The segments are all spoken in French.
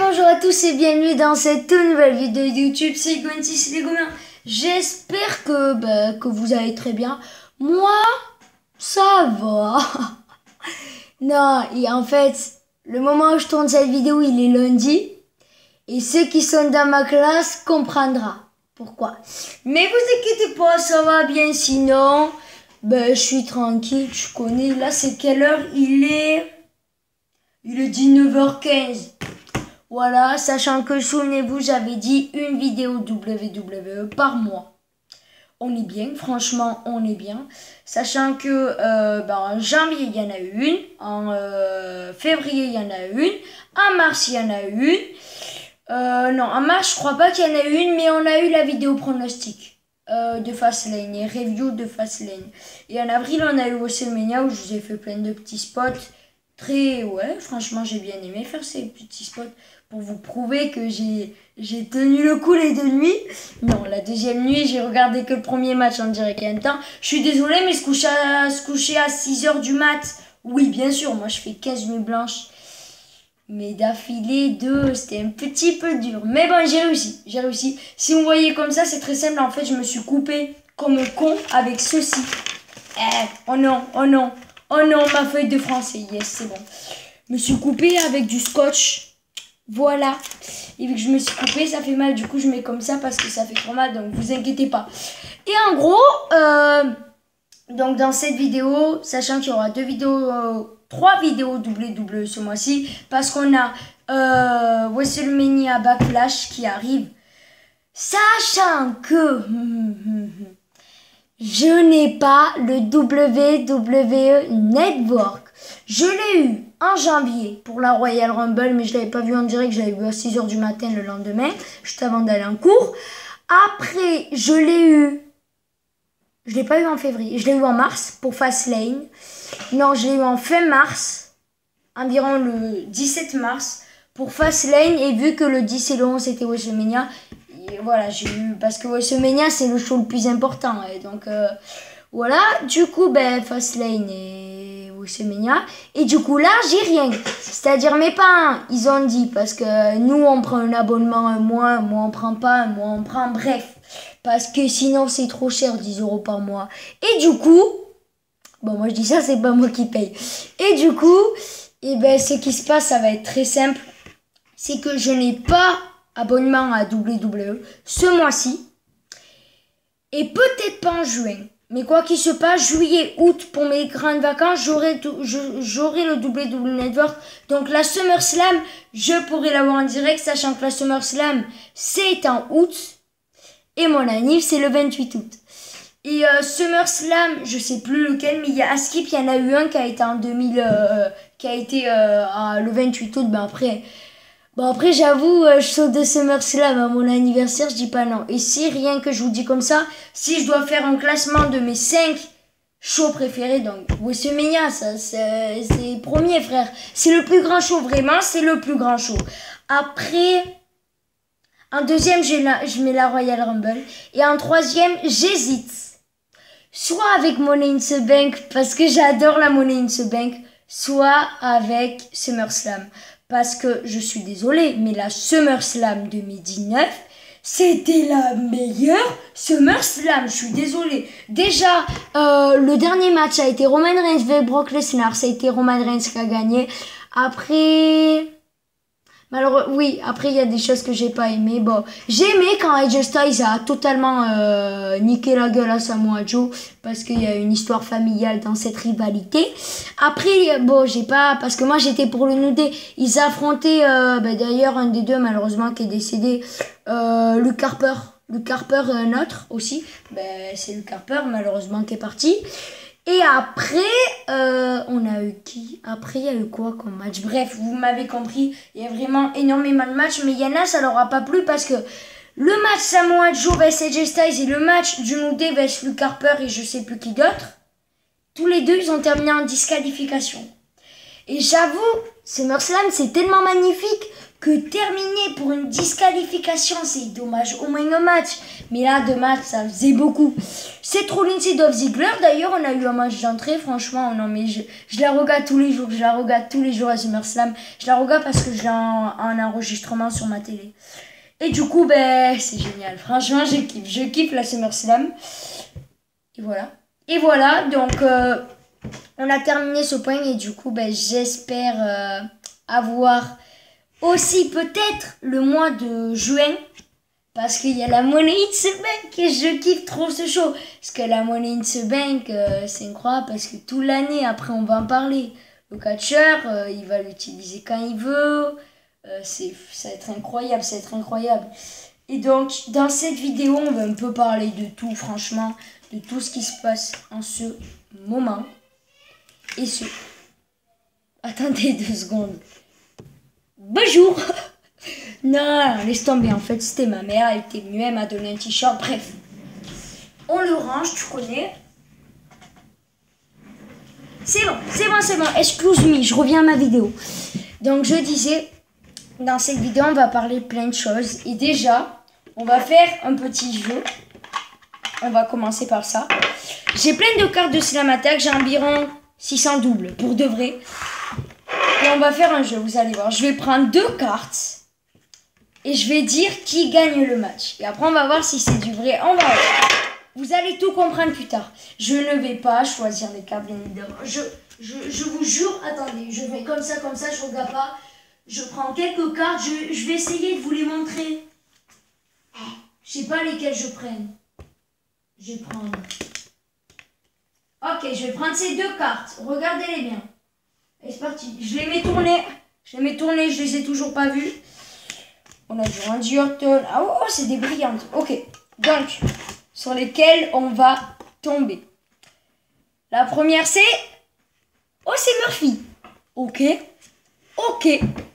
Bonjour à tous et bienvenue dans cette toute nouvelle vidéo YouTube, c'est Gwen6 les Gomains. J'espère que vous allez très bien. Moi, ça va. Non, et en fait, le moment où je tourne cette vidéo, il est lundi. Et ceux qui sont dans ma classe comprendront pourquoi. Mais vous inquiétez pas, ça va bien sinon. Je suis tranquille, je connais. Là, c'est quelle heure? Il est 19h15. Voilà, sachant que, souvenez-vous, j'avais dit une vidéo WWE par mois. On est bien, franchement, on est bien. Sachant que en janvier, il y en a eu une. En février, il y en a eu une. En mars, il y en a eu une. Non, en mars, je crois pas qu'il y en a eu une, mais on a eu la vidéo pronostic de Fastlane et review de Fastlane. Et en avril, on a eu WrestleMania où je vous ai fait plein de petits spots. Ouais, franchement, j'ai bien aimé faire ces petits spots pour vous prouver que j'ai tenu le coup les deux nuits. Non, la deuxième nuit, j'ai regardé que le premier match en direct en même temps. Je suis désolée, mais se coucher à 6h du mat. Oui, bien sûr, moi je fais 15 nuits blanches. Mais d'affilée, c'était un petit peu dur. Mais bon, j'ai réussi. Si vous voyez comme ça, c'est très simple. En fait, je me suis coupé comme un con avec ceci. Oh non. Oh non, ma feuille de français. Yes, c'est bon. Je me suis coupé avec du scotch. Voilà. Et vu que je me suis coupé, ça fait mal. Du coup, je mets comme ça parce que ça fait trop mal. Donc, vous inquiétez pas. Et en gros, donc dans cette vidéo, sachant qu'il y aura 3 vidéos WWE ce mois-ci, parce qu'on a WrestleMania Backlash qui arrive. Sachant que je n'ai pas le WWE Network. Je l'ai eu en janvier pour la Royal Rumble, mais je ne l'avais pas vu en direct, j'avais vu à 6h du matin le lendemain, juste avant d'aller en cours. Après, je l'ai pas eu en février, je l'ai eu en mars pour Fastlane. Non, je l'ai eu en fin mars, environ le 17 mars pour Fastlane, et vu que le 10 et le 11 c'était WrestleMania, voilà, j'ai eu, parce que WrestleMania c'est le show le plus important, et donc voilà, du coup Fastlane et WrestleMania, et du coup là j'ai rien, c'est-à-dire mes parents ils ont dit, parce que nous on prend un abonnement un mois on prend pas, un mois on prend, bref, parce que sinon c'est trop cher, 10 € par mois, et du coup, bon moi je dis ça, c'est pas moi qui paye, et du coup, ce qui se passe, ça va être très simple, c'est que je n'ai pas abonnement à WWE ce mois-ci et peut-être pas en juin, mais quoi qu'il se passe, juillet, août pour mes grandes vacances, j'aurai le WWE Network, donc la SummerSlam je pourrai l'avoir en direct, sachant que la SummerSlam c'est en août et mon anniv c'est le 28 août. Et SummerSlam, je sais plus lequel, mais il y a Skip, il y en a eu un qui a été en 2000, qui a été le 28 août, après, j'avoue, je saute de SummerSlam à mon anniversaire, je dis pas non. Et si, rien que je vous dis comme ça, si je dois faire un classement de mes 5 shows préférés, donc WrestleMania, ça, c'est premier, frère. C'est le plus grand show, vraiment, c'est le plus grand show. Après, en deuxième, je mets la Royal Rumble. Et en troisième, j'hésite. Soit avec Money in the Bank, parce que j'adore la Money in the Bank, soit avec SummerSlam. Parce que, je suis désolée, mais la SummerSlam 2019, c'était la meilleure SummerSlam, je suis désolée. Déjà, le dernier match a été Roman Reigns vs Brock Lesnar, ça a été Roman Reigns qui a gagné. Après... oui, après il y a des choses que j'ai pas aimé. Bon, j'ai aimé quand AJ Styles a totalement niqué la gueule à Samoa Joe parce qu'il y a une histoire familiale dans cette rivalité. Après, bon, j'ai pas, parce que moi j'étais pour le New Day. Ils affrontaient d'ailleurs un des deux malheureusement qui est décédé, Luke Harper. Luke Harper, un autre aussi. C'est Luke Harper malheureusement qui est parti. Et après, on a eu qui? Après, il y a eu quoi comme match? Bref, vous m'avez compris, il y a vraiment énormément de matchs, mais il y en a, ça leur a pas plu parce que le match Samoa Joe vs AJ Styles et le match du New Day vs Luke Harper et je sais plus qui d'autre, tous les deux, ils ont terminé en disqualification. Et j'avoue, SummerSlam, c'est tellement magnifique que terminer pour une disqualification, c'est dommage. Au moins un match. Mais là, 2 matchs, ça faisait beaucoup. C'est Rollins et Dolph Ziggler. D'ailleurs, on a eu un match d'entrée. Franchement, non, mais je la regarde tous les jours. Je la regarde tous les jours à SummerSlam. Je la regarde parce que j'ai un enregistrement sur ma télé. Et du coup, ben, c'est génial. Franchement, je kiffe. Je kiffe la SummerSlam. Et voilà. Et voilà, donc, on a terminé ce point. Et du coup, ben, j'espère avoir aussi peut-être le mois de juin. Parce qu'il y a la Money in the Bank et je kiffe trop ce show. Parce que la Money in the Bank, c'est incroyable parce que toute l'année, après on va en parler. Le catcheur, il va l'utiliser quand il veut. Ça va être incroyable, ça va être incroyable. Et donc, dans cette vidéo, on va un peu parler de tout, franchement. De tout ce qui se passe en ce moment. Et ce... Attendez 2 secondes. Bonjour. Non, laisse tomber, en fait, c'était ma mère, elle était venue, elle m'a donné un t-shirt, bref. On le range, tu connais. C'est bon, excuse me, je reviens à ma vidéo. Donc, je disais, dans cette vidéo, on va parler plein de choses. Et déjà, on va faire un petit jeu. On va commencer par ça. J'ai plein de cartes de Slam Attack, j'ai environ 600 doubles, pour de vrai. Et on va faire un jeu, vous allez voir. Je vais prendre 2 cartes. Et je vais dire qui gagne le match. Et après, on va voir si c'est du vrai. On va voir. Vous allez tout comprendre plus tard. Je ne vais pas choisir les cartes, bien évidemment. Je vous jure, attendez, je vais comme ça, je regarde pas. Je prends quelques cartes. Je vais essayer de vous les montrer. Je sais pas lesquelles je prenne. Je vais prendre... Ok, je vais prendre ces 2 cartes. Regardez-les bien. Et c'est parti. Je les mets tourner. Je les ai toujours pas vues. On a du Randy Orton. Ah oh, c'est des brillantes. Ok. Donc, sur lesquelles on va tomber. La première, c'est... Oh, c'est Murphy. Ok. Ok.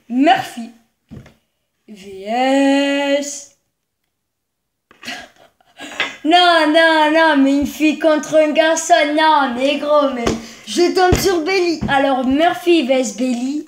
Murphy. VS. Non, mais une fille contre un garçon. Non, mais gros, mais... Je tombe sur Bayley. Alors, Murphy vs Bayley.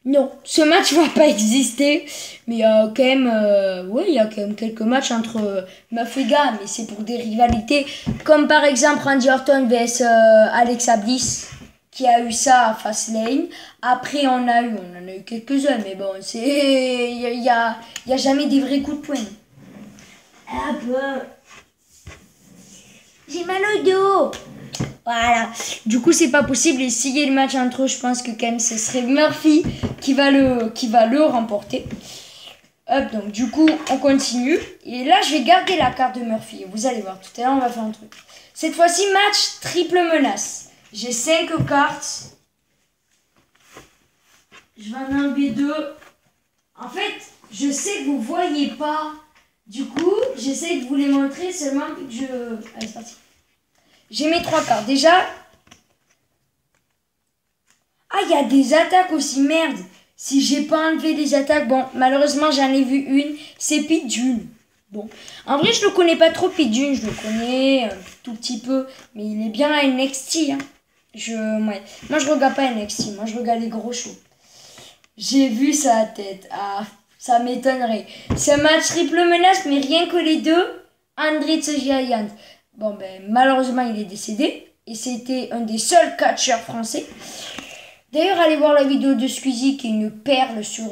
Non, ce match va pas exister, mais il y a quand même, quelques matchs entre meufs et gars, mais c'est pour des rivalités, comme par exemple Randy Orton vs Alexa Bliss, qui a eu ça à Fastlane. Après, on en a eu quelques-uns, mais bon, il y a jamais des vrais coups de poing. Ah bon, j'ai mal au dos. Voilà, du coup c'est pas possible. Et s'il y a le match entre eux, je pense que quand même ce serait Murphy qui va le remporter. Hop, donc du coup on continue. Et là je vais garder la carte de Murphy. Vous allez voir, tout à l'heure on va faire un truc. Cette fois-ci match triple menace. J'ai 5 cartes. Je vais en enlever 2. En fait, je sais que vous voyez pas. Du coup, j'essaie de vous les montrer seulement que je... Allez, c'est parti. J'ai mes 3 cartes. Déjà... Ah, il y a des attaques aussi, merde. Si j'ai pas enlevé les attaques... Bon, malheureusement, j'en ai vu une. C'est Pete Dunne. Bon. En vrai, je le connais pas trop, Pete Dunne. Je le connais un tout petit peu. Mais il est bien à NXT. Hein. Ouais. Moi, je regarde pas NXT. Moi, je regarde les gros shows. J'ai vu sa tête. Ah, ça m'étonnerait. C'est un match triple menace, mais rien que les deux. Andre the Giant. Bon, ben, malheureusement, il est décédé. Et c'était un des seuls catcheurs français. D'ailleurs, allez voir la vidéo de Squeezie qui est une perle sur...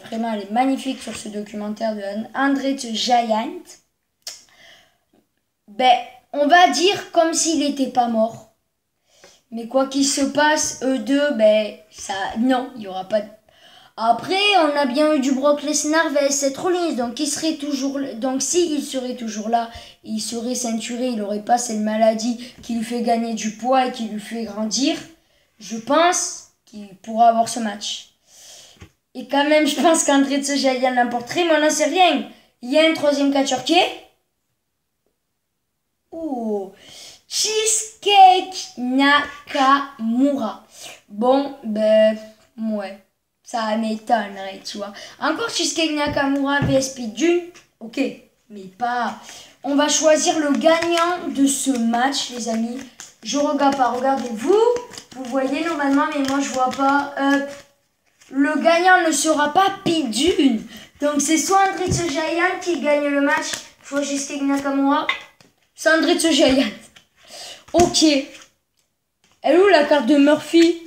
vraiment, elle est magnifique sur ce documentaire de Andre the Giant. Ben, on va dire comme s'il n'était pas mort. Mais quoi qu'il se passe, eux deux, ben, ça... Non, il n'y aura pas de... Après, on a bien eu du Brock Lesnar vs Seth Rollins, donc il serait toujours, donc s'il serait toujours là, il serait ceinturé, il n'aurait pas cette maladie qui lui fait gagner du poids et qui lui fait grandir. Je pense qu'il pourra avoir ce match. Et quand même, je pense qu'André the Giant l'emporterait, mais on n'en sait rien. Il y a un troisième catcheur qui est... Oh, Cheesecake Nakamura. Bon, ben, ouais. Ça m'étonnerait, tu vois. Encore Cheesecake Nakamura vs Pete Dunne. Ok, mais pas... On va choisir le gagnant de ce match, les amis. Je regarde pas. Regardez-vous. Vous voyez normalement, mais moi, je vois pas. le gagnant ne sera pas Pidune. Donc c'est soit Andritsu Giant qui gagne le match, soit Shinsuke Nakamura. C'est Andritsu Giant. Ok. Elle est où la carte de Murphy?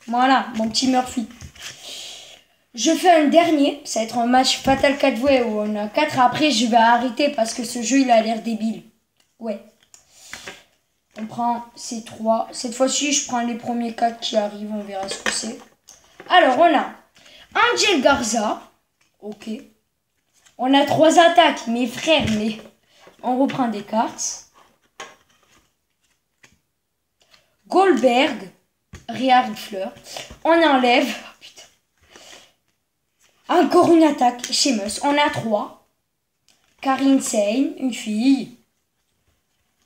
Voilà, mon petit Murphy. Je fais un dernier. Ça va être un match Fatal 4-way où on a 4. Après, je vais arrêter parce que ce jeu, il a l'air débile. Ouais. On prend ces 3. Cette fois-ci, je prends les premiers 4 qui arrivent. On verra ce que c'est. Alors, on a Angel Garza. Ok. On a 3 attaques. Mes frères, mais on reprend des cartes. Goldberg. Rhea Ripley. On enlève. Oh, putain. Encore une attaque. Sheamus. On a 3. Karin Sane. Une fille.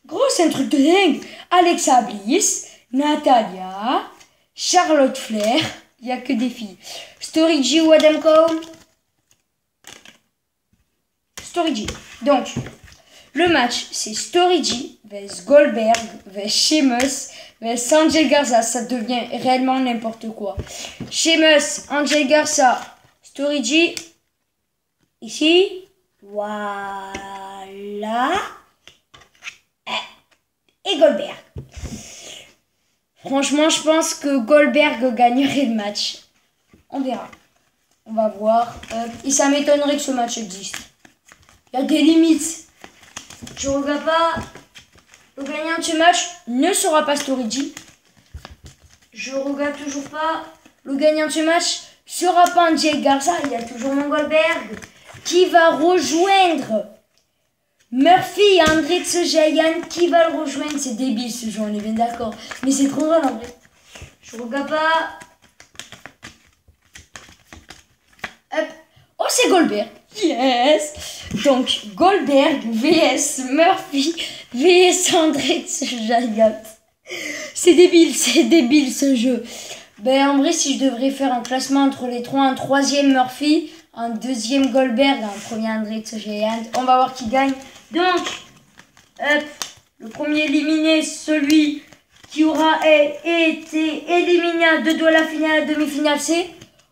Gros, c'est un truc de dingue. Alexa Bliss. Natalia. Charlotte Flair. Il n'y a que des filles. Story G ou Adam Cole. Story G. Donc, le match, c'est Story G vs Goldberg vs Sheamus vs Angel Garza. Ça devient réellement n'importe quoi. Sheamus, Angel Garza, Story G. Ici. Voilà. Et Goldberg. Franchement, je pense que Goldberg gagnerait le match. On verra. On va voir. Et ça m'étonnerait que ce match existe. Il y a des limites. Je regarde pas. Le gagnant de ce match ne sera pas Story G. Je regarde toujours pas. Le gagnant de ce match sera pas Angel Garza. Il y a toujours mon Goldberg qui va rejoindre Murphy et Andritsu Giant qui va le rejoindre. C'est débile ce jeu, on est bien d'accord. Mais c'est trop drôle en vrai. Je regarde pas. Hop. Oh, c'est Goldberg. Yes. Donc, Goldberg vs Murphy vs Andritsu Giant. C'est débile ce jeu. Ben, en vrai, si je devrais faire un classement entre les trois, un troisième Murphy, un deuxième Goldberg, un premier Andritsu Giant, on va voir qui gagne. Donc, hop, le premier éliminé, celui qui aura été éliminé de doigts la finale, la demi-finale, c'est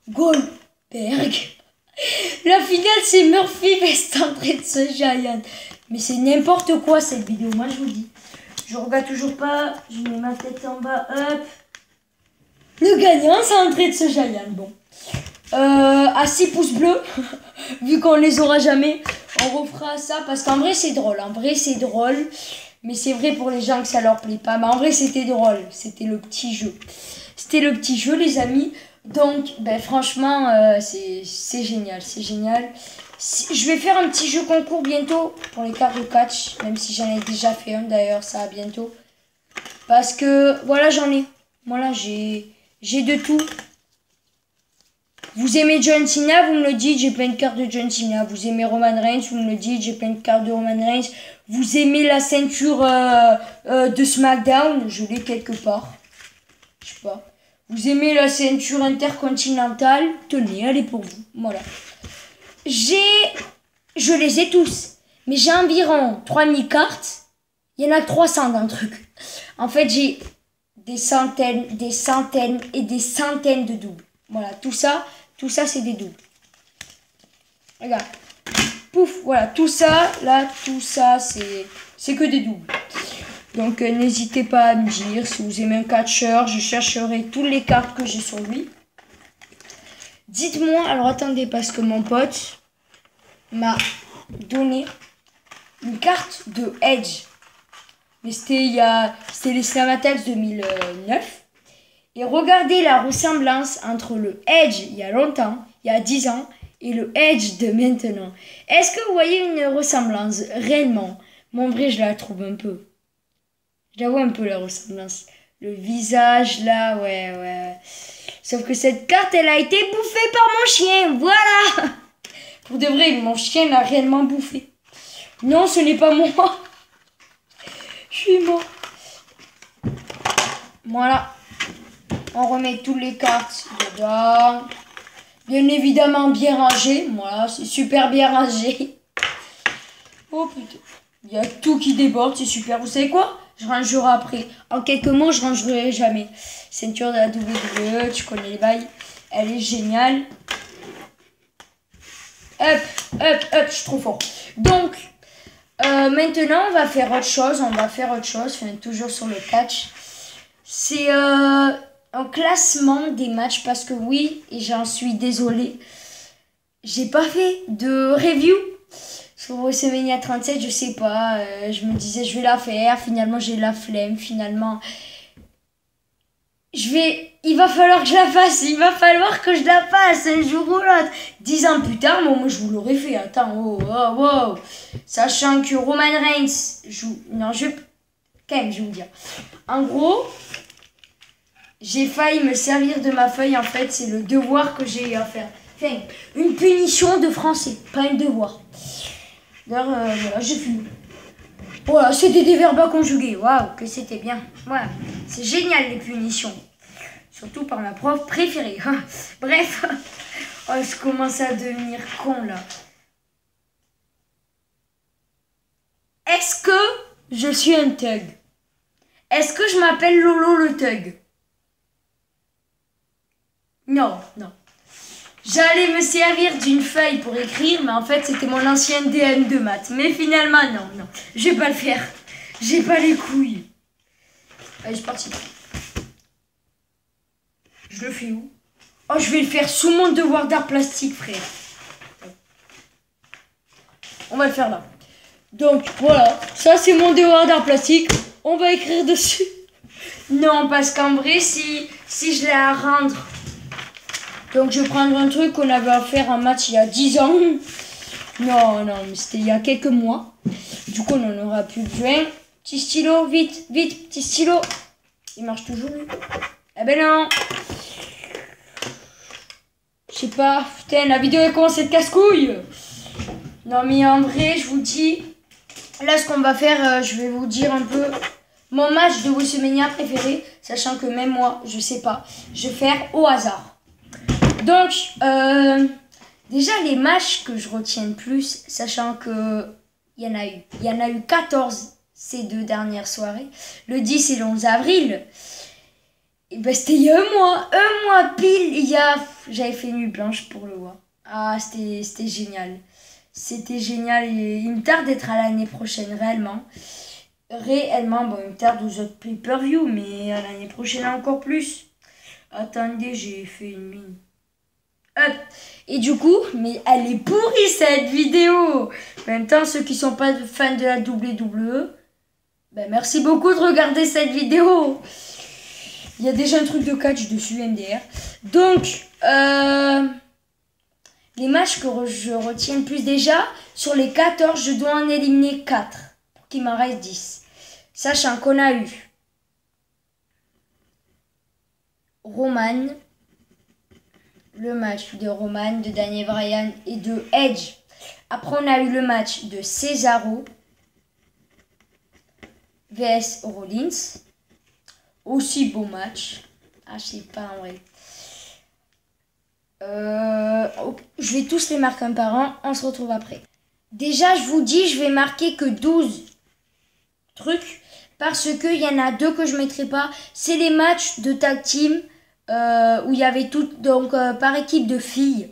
Goldberg. La finale, c'est Murphy vs Andritsu Giant. Mais c'est n'importe quoi cette vidéo, moi je vous dis. Je regarde toujours pas, je mets ma tête en bas, hop. Le gagnant, c'est Andritsu Giant. Bon. À 6 pouces bleus, vu qu'on les aura jamais, on refera ça parce qu'en vrai c'est drôle. En vrai c'est drôle, mais c'est vrai pour les gens que ça leur plaît pas. Mais en vrai c'était drôle, c'était le petit jeu. C'était le petit jeu les amis. Donc ben, franchement c'est génial, c'est génial. Je vais faire un petit jeu concours bientôt pour les cartes de catch, même si j'en ai déjà fait un d'ailleurs, ça va bientôt. Parce que voilà j'en ai, voilà j'ai de tout. Vous aimez John Cena, vous me le dites, j'ai plein de cartes de John Cena. Vous aimez Roman Reigns, vous me le dites, j'ai plein de cartes de Roman Reigns. Vous aimez la ceinture de SmackDown, je l'ai quelque part. Je sais pas. Vous aimez la ceinture intercontinentale, tenez, elle est pour vous. Voilà. Je les ai tous. Mais j'ai environ 3000 cartes. Il y en a 300 dans le truc. En fait, j'ai des centaines et des centaines de doubles. Voilà, tout ça c'est des doubles. Regarde. Pouf, voilà, tout ça, là, tout ça, c'est que des doubles. Donc, n'hésitez pas à me dire si vous aimez un catcheur. Je chercherai toutes les cartes que j'ai sur lui. Dites-moi, alors attendez, parce que mon pote m'a donné une carte de Edge. Mais c'était les Slamatax 2009. Et regardez la ressemblance entre le Edge il y a longtemps, il y a 10 ans, et le Edge de maintenant. Est-ce que vous voyez une ressemblance réellement? Moi, en vrai, je la trouve un peu. Je la vois un peu, la ressemblance. Le visage, là, ouais. Sauf que cette carte, elle a été bouffée par mon chien, voilà. Pour de vrai, mon chien l'a réellement bouffé. Non, ce n'est pas moi. Je suis mort. Voilà. On remet toutes les cartes dedans. Bien évidemment bien rangé. Voilà, c'est super bien rangé. Oh putain. Il y a tout qui déborde, c'est super. Vous savez quoi? Je rangerai après. En quelques mots, je rangerai jamais. Ceinture de la WWE, tu connais les bails. Elle est géniale. Hop, hop, hop, je suis trop fort. Donc, maintenant, on va faire autre chose. Enfin, toujours sur le catch. C'est un classement des matchs parce que oui, et j'en suis désolée, j'ai pas fait de review sur WrestleMania 37, je sais pas. Je me disais, je vais la faire. Finalement, j'ai la flemme. Finalement, il va falloir que je la fasse. Il va falloir que je la fasse un jour ou l'autre. 10 ans plus tard, moi, je vous l'aurais fait. Attends, oh. Sachant que Roman Reigns joue. Non, quand même, je vais vous dire. En gros, j'ai failli me servir de ma feuille. En fait, c'est le devoir que j'ai eu à faire. Enfin, une punition de français, pas un devoir. D'ailleurs, voilà, j'ai fini. Voilà, c'était des verbes à conjuguer. Waouh, que c'était bien. Voilà, c'est génial les punitions. Surtout par ma prof préférée. Bref, oh, je commence à devenir con là. Est-ce que je suis un thug? Est-ce que je m'appelle Lolo le thug? Non. J'allais me servir d'une feuille pour écrire, mais en fait, c'était mon ancien DM de maths. Mais finalement, non. Je vais pas le faire. J'ai pas les couilles. Allez, je suis parti. Je le fais où? Oh, je vais le faire sous mon devoir d'art plastique, frère. On va le faire là. Donc, voilà. Ça, c'est mon devoir d'art plastique. On va écrire dessus. Non, parce qu'en vrai, si je l'ai à rendre... Donc je vais prendre un truc qu'on avait à faire un match il y a 10 ans. Non, mais c'était il y a quelques mois. Du coup, on n'en aura plus besoin. Petit stylo, vite, petit stylo. Il marche toujours, lui. Eh ben non. Je sais pas, putain, la vidéo elle commence à être casse-couille. Non, mais en vrai, je vous dis... Là, ce qu'on va faire, je vais vous dire un peu mon match de WrestleMania préféré. Sachant que même moi, je sais pas. Je vais faire au hasard. Donc, déjà les matchs que je retiens le plus, sachant que il y en a eu 14 ces 2 dernières soirées, le 10 et le 11 avril, et ben c'était il y a un mois pile, j'avais fait nuit blanche pour le voir. Ah, c'était génial. C'était génial et il me tarde d'être à l'année prochaine, réellement. Bon, il me tarde aux autres pay-per-view, mais à l'année prochaine encore plus. Attendez, j'ai fait une mine. Hop. Et du coup, mais elle est pourrie cette vidéo. En même temps, ceux qui sont pas fans de la WWE, ben merci beaucoup de regarder cette vidéo. Il y a déjà un truc de catch dessus, MDR. Donc, les matchs que je retiens le plus déjà, sur les 14, je dois en éliminer 4 pour qu'il m'en reste 10. Sachant qu'on a eu Roman, le match de Roman, de Daniel Bryan et de Edge. Après, on a eu le match de Cesaro vs Rollins. Aussi beau match. Ah, je sais pas en vrai. Je vais tous les marquer un par un. On se retrouve après. Déjà, je vous dis, je vais marquer que 12 trucs. Parce qu'il y en a 2 que je ne mettrai pas. C'est les matchs de tag team. Où il y avait tout, donc par équipe de filles,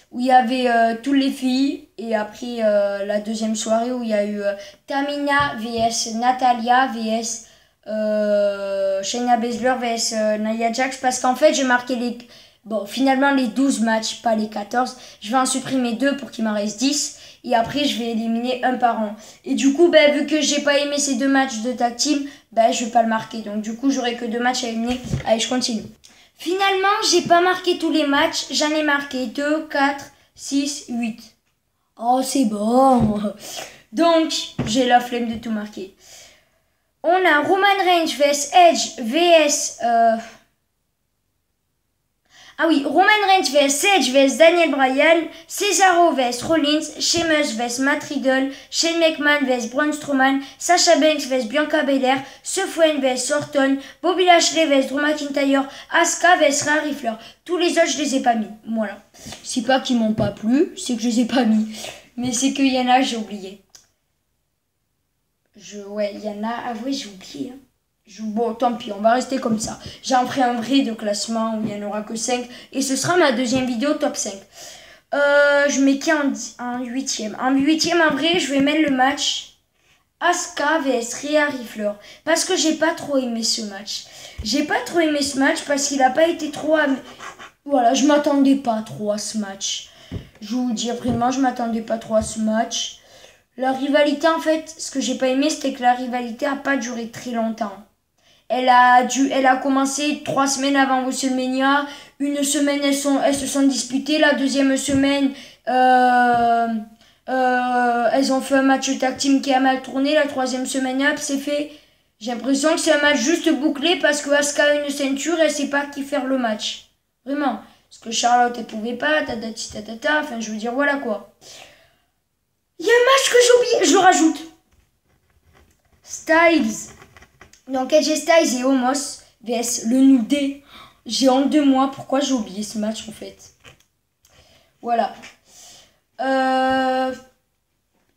où il y avait toutes les filles, et après la deuxième soirée où il y a eu Tamina vs Natalia vs Shayna Baszler vs Nia Jax, parce qu'en fait j'ai marqué finalement les 12 matchs, pas les 14, je vais en supprimer 2 pour qu'il m'en reste 10, et après je vais éliminer un par an. Et du coup, vu que j'ai pas aimé ces 2 matchs de tag team, je vais pas le marquer, donc du coup j'aurai que 2 matchs à éliminer. Allez, je continue. Finalement, j'ai pas marqué tous les matchs. J'en ai marqué 2, 4, 6, 8. Oh, c'est bon. Donc, j'ai la flemme de tout marquer. On a Roman Reigns vs Edge vs... Roman Reigns vs Edge vs Daniel Bryan, Cesaro vs Rollins, Sheamus vs Matt Riddle, Shane McMahon vs Braun Strowman, Sasha Banks vs Bianca Belair, Seth Rollins vs Orton, Bobby Lashley vs Drew McIntyre, Asuka vs Rhea Ripley. Tous les autres, je les ai pas mis. Voilà. C'est pas qu'ils m'ont pas plu, c'est que je les ai pas mis. Mais c'est qu'il y en a, j'ai oublié. Il y en a... Ah ouais, j'ai oublié. Bon, tant pis, on va rester comme ça. J'en ferai un vrai de classement où il n'y en aura que 5. Et ce sera ma deuxième vidéo top 5. Je mets qui en huitième? En huitième, en vrai, je vais mettre le match Asuka vs Rhea Ripley. Parce que j'ai pas trop aimé ce match. J'ai pas trop aimé ce match parce qu'il a pas été trop... Voilà, je m'attendais pas trop à ce match. Je vais vous dire vraiment, je m'attendais pas trop à ce match. La rivalité, en fait, ce que j'ai pas aimé, c'était que la rivalité a pas duré très longtemps. Elle a commencé 3 semaines avant WrestleMania. Une semaine, elles se sont disputées. La deuxième semaine, elles ont fait un match tag team qui a mal tourné. La troisième semaine, hop, c'est fait. J'ai l'impression que c'est un match juste bouclé parce que Asuka a une ceinture, elle sait pas qui faire le match. Vraiment. Parce que Charlotte, elle pouvait pas, enfin, je veux dire, voilà quoi. Il y a un match que j'ai oublié, je le rajoute. Styles. Donc AJ Styles et Omos vs le New Day. J'ai honte de moi, pourquoi j'ai oublié ce match en fait. Voilà.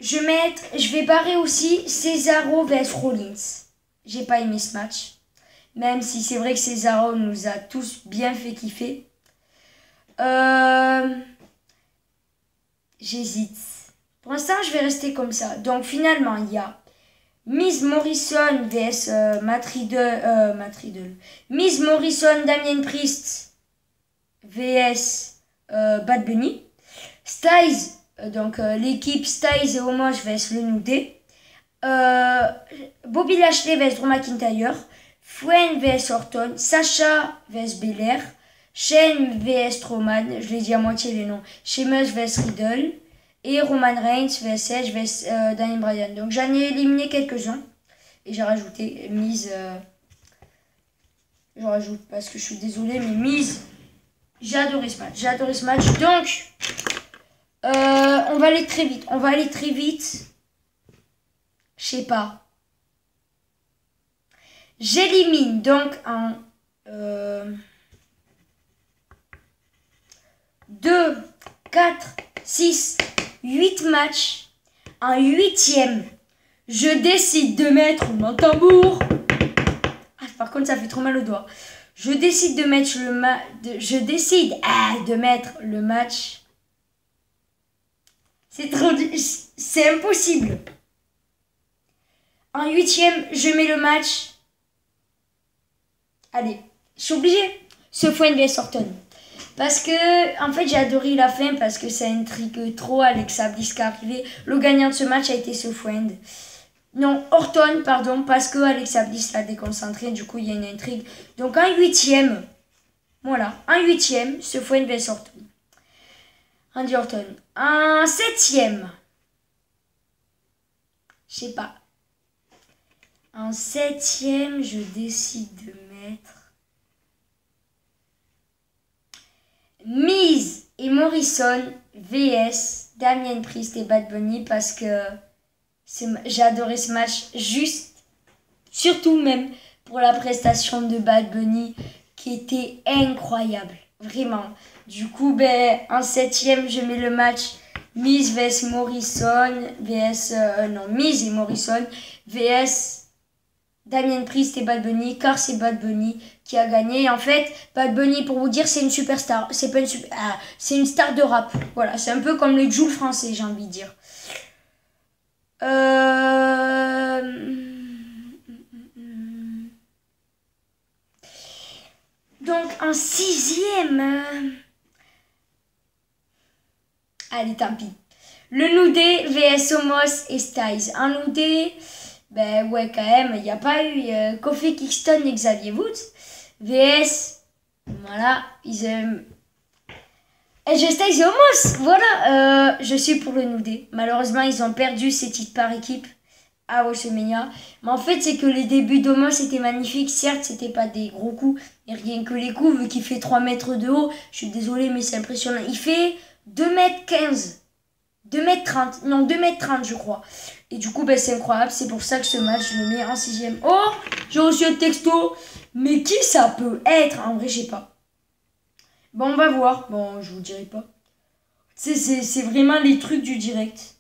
Je vais barrer aussi Cesaro vs Rollins. J'ai pas aimé ce match. Même si c'est vrai que Cesaro nous a tous bien fait kiffer. J'hésite. Pour l'instant, je vais rester comme ça. Donc finalement, il y a Miz Morrison vs Matt Riddle. Miz Morrison, Damien Priest vs Bad Bunny. Styles, donc l'équipe Styles et Omos vs le New Day. Bobby Lashley vs Drew McIntyre. Fuen vs Orton. Sasha vs Belair. Shane vs Strowman. Je l'ai dit à moitié les noms. Sheamus vs Riddle. Et Roman Reigns vs Edge vs Daniel Bryan. Donc j'en ai éliminé quelques-uns. Et j'ai rajouté Miz. Je rajoute parce que je suis désolée, mais Miz. J'ai adoré ce match. J'ai adoré ce match. Donc, on va aller très vite. On va aller très vite. Je sais pas. J'élimine donc en 2, 4, 6, 8 matchs. En 8e, je décide de mettre mon tambour. Ah, par contre, ça fait trop mal au doigt. Je décide de mettre de mettre le match. C'est impossible. En 8e, je mets le match. Allez, je suis obligée. Sefuen vs Orton. Parce que, en fait, j'ai adoré la fin parce que ça intrigue trop Alexa Bliss qui est arrivée. Le gagnant de ce match a été Sefuen. Non, Orton, pardon, parce que Alexa Bliss l'a déconcentré. Du coup, il y a une intrigue. Donc, en 8e, voilà, en 8e, Sefuen vs Orton. Randy Orton. En 7e, je sais pas. En 7e, je décide de mettre Miz et Morrison vs Damien Priest et Bad Bunny parce que j'ai adoré ce match juste, surtout même pour la prestation de Bad Bunny qui était incroyable, vraiment. Du coup, en 7e, je mets le match Miz vs Morrison Miz et Morrison vs Damien Priest et Bad Bunny, car c'est Bad Bunny qui a gagné. En fait, Bad Bunny, pour vous dire, c'est une superstar. C'est pas une c'est une star de rap. Voilà, c'est un peu comme les Jul français, j'ai envie de dire. Donc, en 6e... Allez, tant pis. Le New Day vs Omos et Styles. Un New Day... Ben ouais, quand même, il n'y a pas eu Kofi Kingston et Xavier Woods. VS, voilà, ils aiment... Et je Styles et Omos, voilà, je suis pour le New Day. Malheureusement, ils ont perdu ces titres par équipe à WrestleMania. Mais en fait, c'est que les débuts d'Omos étaient magnifiques. Certes, c'était pas des gros coups, et rien que les coups, vu qu'il fait 3 mètres de haut. Je suis désolée, mais c'est impressionnant. Il fait 2m15. 2m30, non 2m30 je crois. Et du coup c'est incroyable, c'est pour ça que ce match je le mets en 6e. Oh, j'ai reçu un texto. Mais qui ça peut être? En vrai je sais pas. Bon on va voir, bon je vous dirai pas. C'est vraiment les trucs du direct.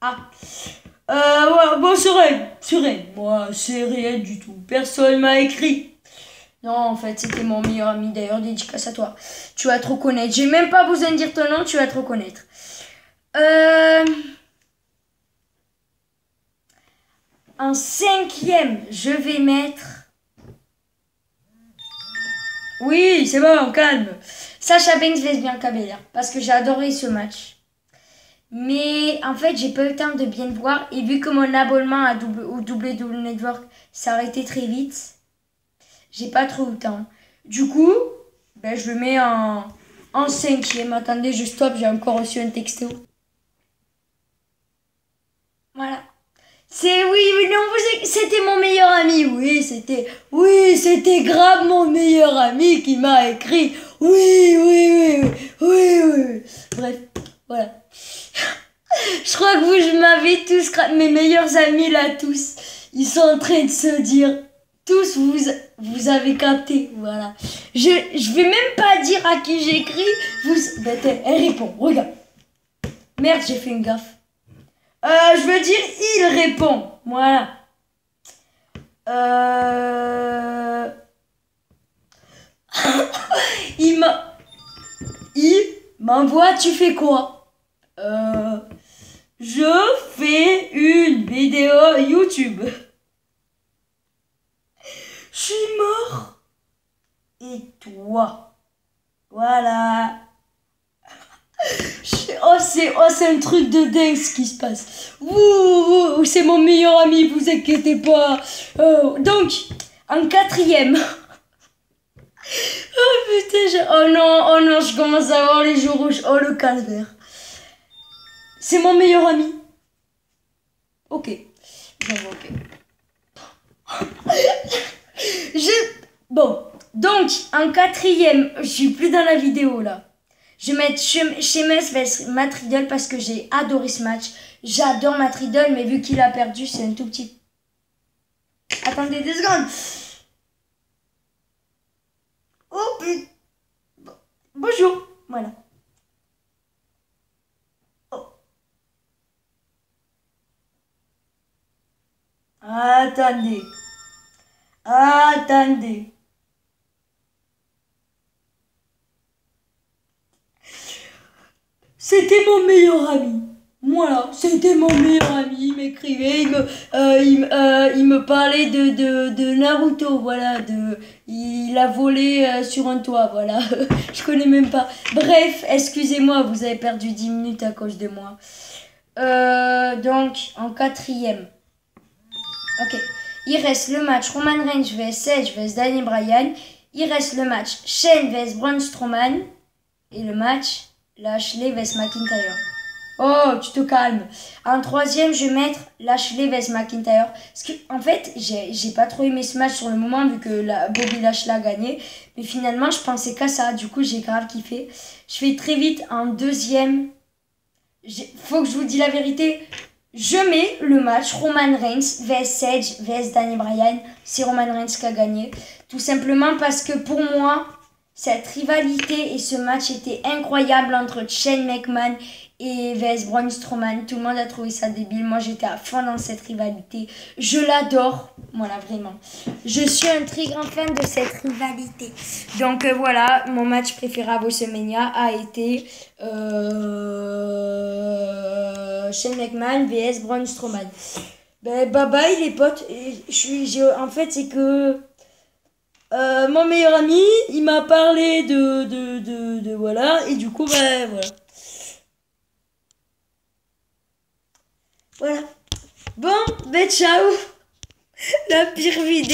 Ah Ouais, bon, c'est rien. Moi, c'est rien du tout. Personne m'a écrit. Non, en fait, c'était mon meilleur ami. D'ailleurs, dédicace à toi. Tu vas te reconnaître. J'ai même pas besoin de dire ton nom, tu vas te reconnaître. En 5e, je vais mettre... Oui, c'est bon, calme. Sacha Banks vs Bianca Belair. Parce que j'ai adoré ce match. Mais en fait, j'ai pas eu le temps de bien le voir. Et vu que mon abonnement au WWE Network s'est arrêté très vite, j'ai pas trop eu le temps. Du coup, ben, je le mets en 5e. Attendez, je stoppe, j'ai encore reçu un texto. Voilà. Oui, non, c'était mon meilleur ami. Oui, c'était grave mon meilleur ami qui m'a écrit. Oui. Bref, voilà. Je crois que je m'avais tous, mes meilleurs amis là, tous, ils sont en train de se dire, tous vous avez capté, voilà. Je vais même pas dire à qui j'écris, ben, elle répond, regarde. Merde, j'ai fait une gaffe. Je veux dire, il répond, voilà. Il m'envoie, tu fais quoi? Je fais une vidéo YouTube. Je suis mort. Et toi? Voilà. C'est un truc de dingue ce qui se passe. C'est mon meilleur ami, vous inquiétez pas. Donc, en 4e. Oh putain, oh non, je commence à avoir les joues rouges. Oh le calvaire. C'est mon meilleur ami. Ok. Ok. Bon, donc, en 4e, je suis plus dans la vidéo là. Je vais mettre Sheamus vs Matt Riddle parce que j'ai adoré ce match. J'adore Matt Riddle, mais vu qu'il a perdu, c'est un tout petit... Attendez 2 secondes. Oh putain. Bonjour. Voilà. Oh. Attendez. C'était mon meilleur ami. Voilà, c'était mon meilleur ami. Il m'écrivait, il me parlait de Naruto. Voilà, il a volé sur un toit. Voilà, je connais même pas. Bref, excusez-moi, vous avez perdu 10 minutes à cause de moi. Donc, en 4e. Ok. Il reste le match Roman Reigns vs Edge vs Daniel Bryan. Il reste le match Shane vs Braun Strowman. Et le match Lashley vs McIntyre. Oh, tu te calmes. En 3e, je vais mettre Lashley vs McIntyre. Parce que, en fait, j'ai pas trop aimé ce match sur le moment vu que Bobby Lashley a gagné. Mais finalement, je pensais qu'à ça. Du coup, j'ai grave kiffé. Je fais très vite en 2e. Faut que je vous dise la vérité. Je mets le match Roman Reigns vs Edge vs Daniel Bryan. C'est Roman Reigns qui a gagné. Tout simplement parce que pour moi, cette rivalité et ce match était incroyable entre Shane McMahon et vs Braun Strowman. Tout le monde a trouvé ça débile. Moi, j'étais à fond dans cette rivalité. Je l'adore. Voilà, vraiment. Je suis un très grand fan de cette rivalité. Donc, voilà, mon match préféré à WrestleMania a été Shane McMahon vs Braun Strowman. Ben, bye bye les potes. En fait, c'est que... mon meilleur ami, il m'a parlé de voilà, et du coup, bah, voilà. Voilà. Bon, ben ciao. La pire vidéo.